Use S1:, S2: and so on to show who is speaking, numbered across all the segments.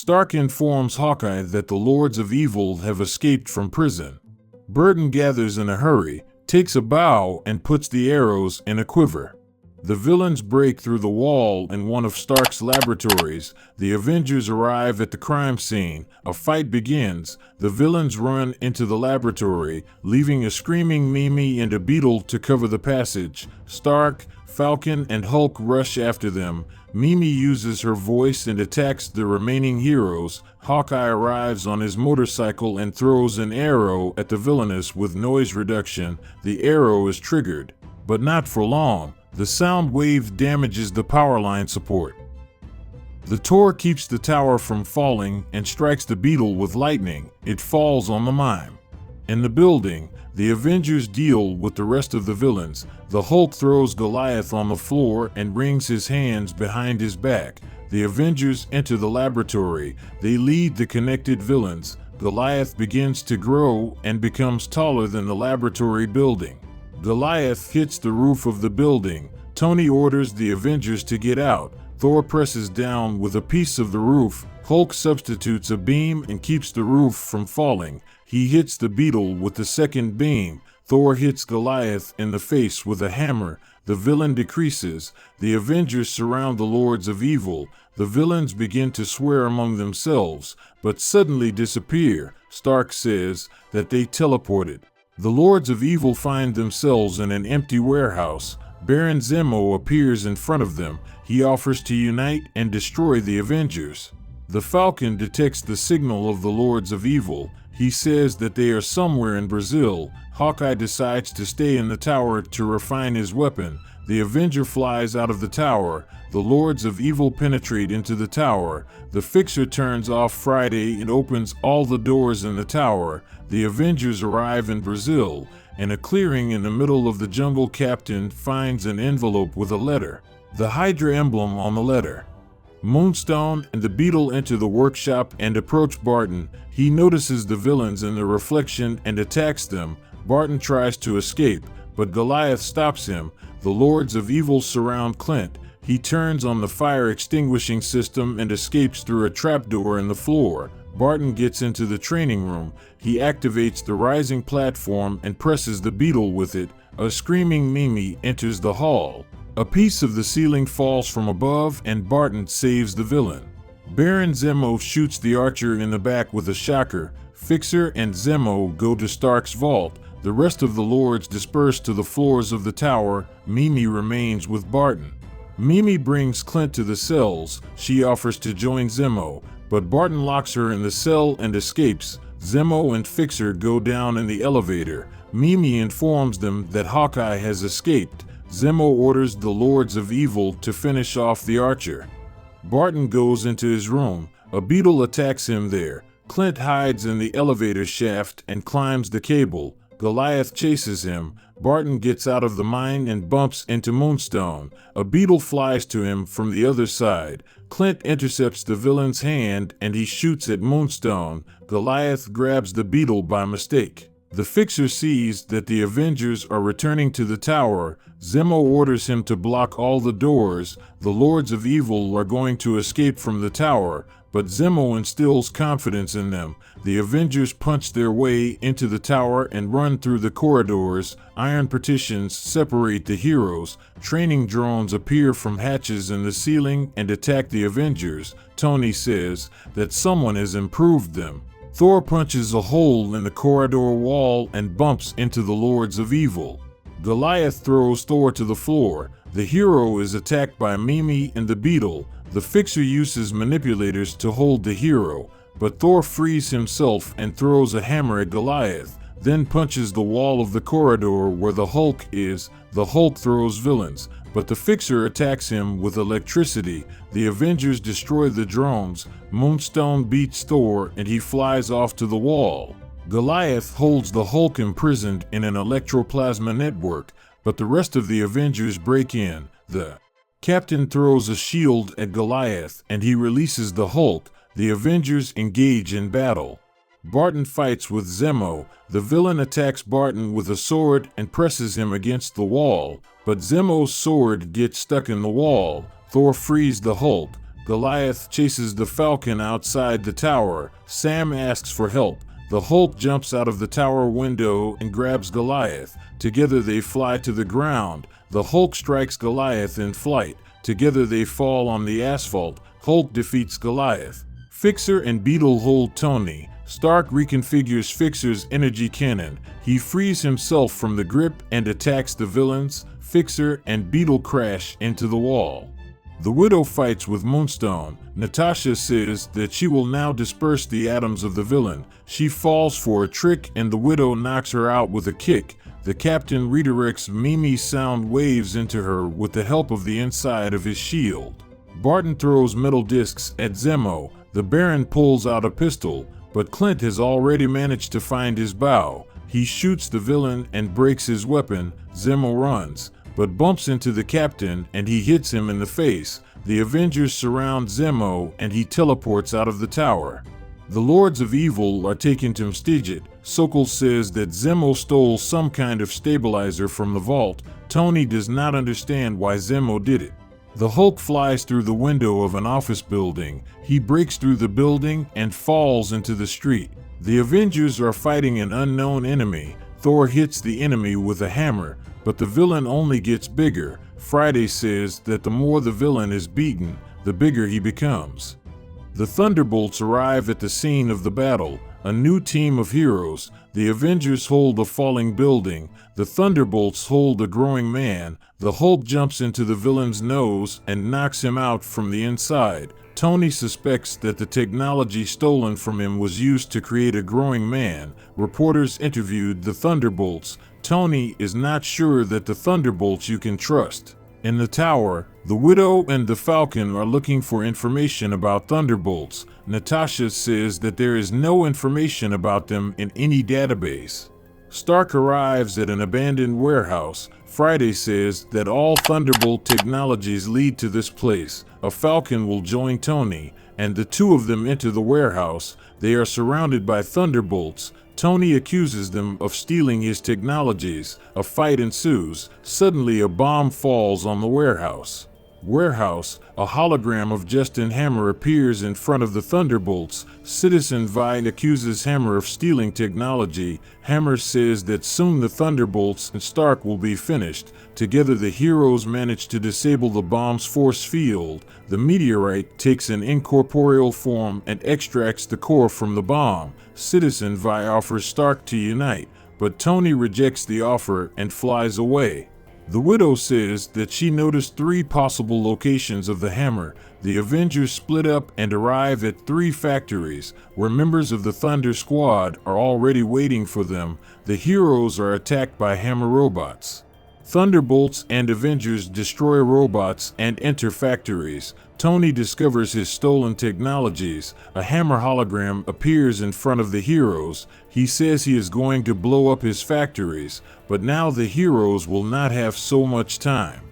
S1: Stark informs Hawkeye that the Lords of Evil have escaped from prison. Burton gathers in a hurry, takes a bow, and puts the arrows in a quiver. The villains break through the wall in one of Stark's laboratories. The Avengers arrive at the crime scene. A fight begins. The villains run into the laboratory, leaving a screaming Mimi and a Beetle to cover the passage. Stark, Falcon, and Hulk rush after them. Mimi uses her voice and attacks the remaining heroes. Hawkeye arrives on his motorcycle and throws an arrow at the villainess with noise reduction. The arrow is triggered, but not for long. The sound wave damages the power line support. The Thor keeps the tower from falling and strikes the Beetle with lightning. It falls on the mime. In the building, the Avengers deal with the rest of the villains. The Hulk throws Goliath on the floor and wrings his hands behind his back. The Avengers enter the laboratory. They lead the connected villains. Goliath begins to grow and becomes taller than the laboratory building. Goliath hits the roof of the building. Tony orders the Avengers to get out. Thor presses down with a piece of the roof. Hulk substitutes a beam and keeps the roof from falling. He hits the Beetle with the second beam. Thor hits Goliath in the face with a hammer. The villain decreases. The Avengers surround the Lords of Evil. The villains begin to swear among themselves, but suddenly disappear. Stark says that they teleported. The Lords of Evil find themselves in an empty warehouse. Baron Zemo appears in front of them. He offers to unite and destroy the Avengers. The Falcon detects the signal of the Lords of Evil. He says that they are somewhere in Brazil. Hawkeye decides to stay in the tower to refine his weapon. The Avenger flies out of the tower. The Lords of Evil penetrate into the tower. The Fixer turns off Friday and opens all the doors in the tower. The Avengers arrive in Brazil. In a clearing in the middle of the jungle, Captain finds an envelope with a letter. The Hydra emblem on the letter. Moonstone and the Beetle enter the workshop and approach Barton. He notices the villains in the reflection and attacks them. Barton tries to escape, but Goliath stops him. The Lords of Evil surround Clint. He turns on the fire extinguishing system and escapes through a trapdoor in the floor. Barton gets into the training room. He activates the rising platform and presses the Beetle with it. A screaming Mimi enters the hall. A piece of the ceiling falls from above and Barton saves the villain. Baron Zemo shoots the archer in the back with a shocker. Fixer and Zemo go to Stark's vault. The rest of the Lords disperse to the floors of the tower. Mimi remains with Barton. Mimi brings Clint to the cells. She offers to join Zemo, but Barton locks her in the cell and escapes. Zemo and Fixer go down in the elevator. Mimi informs them that Hawkeye has escaped. Zemo orders the Lords of Evil to finish off the archer. Barton goes into his room. A Beetle attacks him there. Clint hides in the elevator shaft and climbs the cable. Goliath chases him. Barton gets out of the mine and bumps into Moonstone. A Beetle flies to him from the other side. Clint intercepts the villain's hand and he shoots at Moonstone. Goliath grabs the Beetle by mistake. The Fixer sees that the Avengers are returning to the tower. Zemo orders him to block all the doors. The Lords of Evil are going to escape from the tower, but Zemo instills confidence in them. The Avengers punch their way into the tower and run through the corridors. Iron partitions separate the heroes. Training drones appear from hatches in the ceiling and attack the Avengers. Tony says that someone has improved them. Thor punches a hole in the corridor wall and bumps into the Lords of Evil. Goliath throws Thor to the floor. The hero is attacked by Mimi and the Beetle. The Fixer uses manipulators to hold the hero, but Thor frees himself and throws a hammer at Goliath, then punches the wall of the corridor where the Hulk is. The Hulk throws villains, but the Fixer attacks him with electricity. The Avengers destroy the drones. Moonstone beats Thor and he flies off to the wall. Goliath holds the Hulk imprisoned in an electroplasma network, but the rest of the Avengers break in. The Captain throws a shield at Goliath and he releases the Hulk. The Avengers engage in battle. Barton fights with Zemo. The villain attacks Barton with a sword and presses him against the wall, but Zemo's sword gets stuck in the wall. Thor frees the Hulk. Goliath chases the Falcon outside the tower. Sam asks for help. The Hulk jumps out of the tower window and grabs Goliath. Together they fly to the ground. The Hulk strikes Goliath in flight. Together they fall on the asphalt. Hulk defeats Goliath. Fixer and Beetle hold Tony. Stark reconfigures Fixer's energy cannon. He frees himself from the grip and attacks the villains. Fixer and Beetle crash into the wall. The Widow fights with Moonstone. Natasha says that she will now disperse the atoms of the villain. She falls for a trick and the Widow knocks her out with a kick. The Captain redirects Mimi's sound waves into her with the help of the inside of his shield. Barton throws metal discs at Zemo. The Baron pulls out a pistol, but Clint has already managed to find his bow. He shoots the villain and breaks his weapon. Zemo runs, but bumps into the Captain and he hits him in the face. The Avengers surround Zemo and he teleports out of the tower. The Lords of Evil are taken to Mstiget. Sokol says that Zemo stole some kind of stabilizer from the vault. Tony does not understand why Zemo did it. The Hulk flies through the window of an office building. He breaks through the building and falls into the street. The Avengers are fighting an unknown enemy. Thor hits the enemy with a hammer, but the villain only gets bigger. Friday says that the more the villain is beaten, the bigger he becomes. The Thunderbolts arrive at the scene of the battle. A new team of heroes. The Avengers hold a falling building. The Thunderbolts hold a growing man. The Hulk jumps into the villain's nose and knocks him out from the inside. Tony suspects that the technology stolen from him was used to create a growing man. Reporters interviewed the Thunderbolts. Tony is not sure that the Thunderbolts you can trust. In the tower, the Widow and the Falcon are looking for information about Thunderbolts. Natasha says that there is no information about them in any database. Stark arrives at an abandoned warehouse. Friday says that all Thunderbolt technologies lead to this place. A Falcon will join Tony, and the two of them enter the warehouse. They are surrounded by Thunderbolts. Tony accuses them of stealing his technologies. A fight ensues. Suddenly a bomb falls on the warehouse. A hologram of Justin Hammer appears in front of the Thunderbolts. Citizen Vine accuses Hammer of stealing technology. Hammer says that soon the Thunderbolts and Stark will be finished. Together the heroes manage to disable the bomb's force field. The meteorite takes an incorporeal form and extracts the core from the bomb. Citizen Vi offers Stark to unite, but Tony rejects the offer and flies away. The Widow says that she noticed 3 possible locations of the hammer. The Avengers split up and arrive at 3 factories, where members of the Thunder Squad are already waiting for them. The heroes are attacked by hammer robots. Thunderbolts and Avengers destroy robots and enter factories. Tony discovers his stolen technologies. A hammer hologram appears in front of the heroes. He says he is going to blow up his factories, but now the heroes will not have so much time.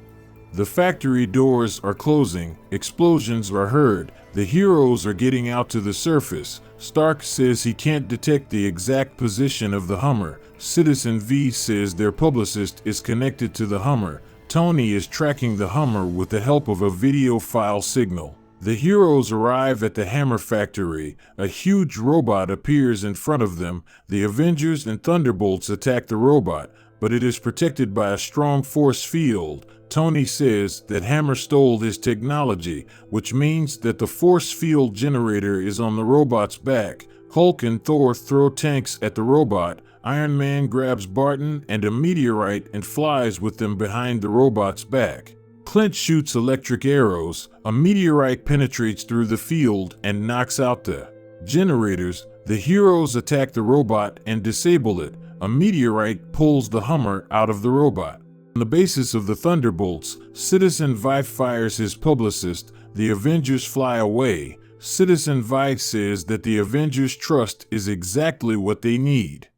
S1: The factory doors are closing. Explosions are heard. The heroes are getting out to the surface. Stark says he can't detect the exact position of the Hummer. Citizen V says their publicist is connected to the Hummer. Tony is tracking the Hummer with the help of a video file signal. The heroes arrive at the Hammer factory. A huge robot appears in front of them. The Avengers and Thunderbolts attack the robot, but it is protected by a strong force field. Tony says that Hammer stole his technology, which means that the force field generator is on the robot's back. Hulk and Thor throw tanks at the robot. Iron Man grabs Barton and a meteorite and flies with them behind the robot's back. Clint shoots electric arrows. A meteorite penetrates through the field and knocks out the generators. The heroes attack the robot and disable it. A meteorite pulls the Hummer out of the robot. On the basis of the Thunderbolts, Citizen Vi fires his publicist. The Avengers fly away. Citizen Vi says that the Avengers' trust is exactly what they need.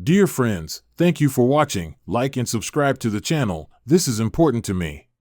S1: Dear friends, thank you for watching. Like and subscribe to the channel. This is important to me.